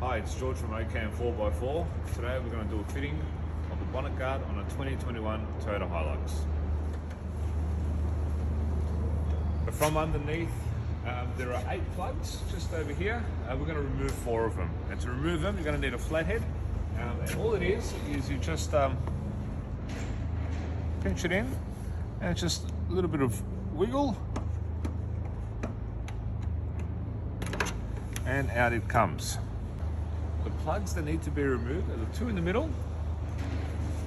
Hi, it's George from OCAM 4x4. Today we're going to do a fitting of the bonnet guard on a 2021 Toyota Hilux. From underneath, there are 8 plugs just over here. We're going to remove 4 of them. And to remove them, you're going to need a flathead. And all it is you just pinch it in, and it's just a little bit of wiggle, and out it comes. The plugs that need to be removed are the 2 in the middle,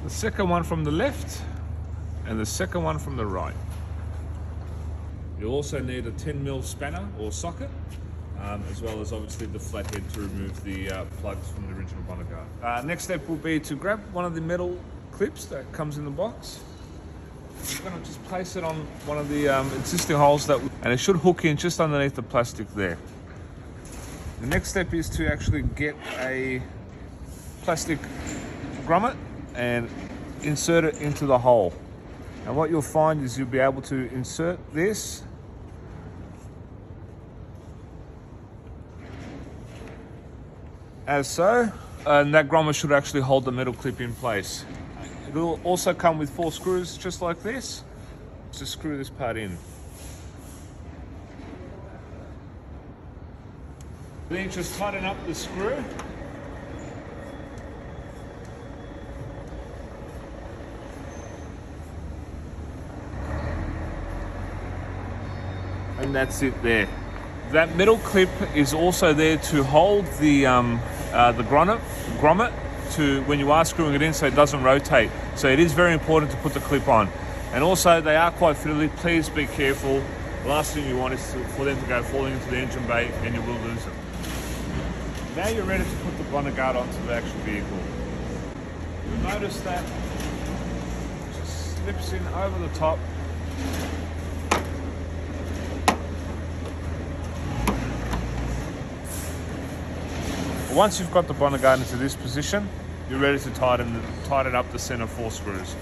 the second one from the left, and the second one from the right. You'll also need a 10mm spanner or socket, as well as obviously the flathead to remove the plugs from the original bonnet guard. Next step will be to grab one of the metal clips that comes in the box. You're going to just place it on one of the existing holes, and it should hook in just underneath the plastic there. The next step is to actually get a plastic grommet and insert it into the hole. And what you'll find is you'll be able to insert this as so, and that grommet should actually hold the metal clip in place. It will also come with 4 screws just like this to screw this part in. Then just tighten up the screw. And that's it there. That metal clip is also there to hold the grommet to when you are screwing it in, so it doesn't rotate. So it is very important to put the clip on. And also they are quite fiddly. Please be careful. The last thing you want is for them to go falling into the engine bay, and you will lose them. Now you're ready to put the bonnet guard onto the actual vehicle. You'll notice that it just slips in over the top. Once you've got the bonnet guard into this position, you're ready to tighten up the center 4 screws.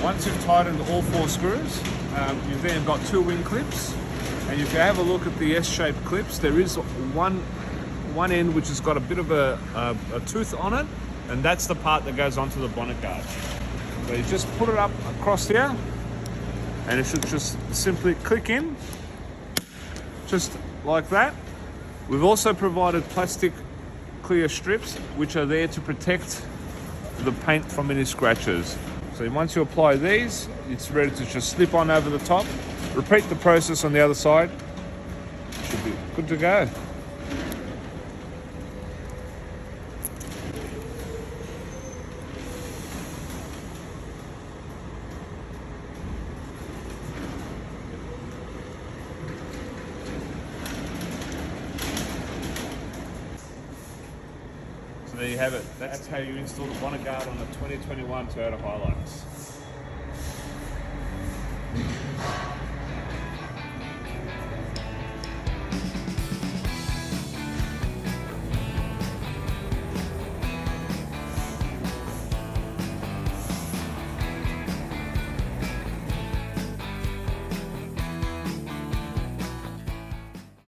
Once you've tightened all 4 screws, you've then got 2 wing clips, and if you have a look at the S-shaped clips, there is one end which has got a bit of a tooth on it, and that's the part that goes onto the bonnet guard. So you just put it up across here, and it should just simply click in, just like that. We've also provided plastic clear strips which are there to protect the paint from any scratches. So once you apply these, it's ready to just slip on over the top. Repeat the process on the other side. Should be good to go. So there you have it. That's how you install the bonnet guard on a 2021 Toyota Hilux.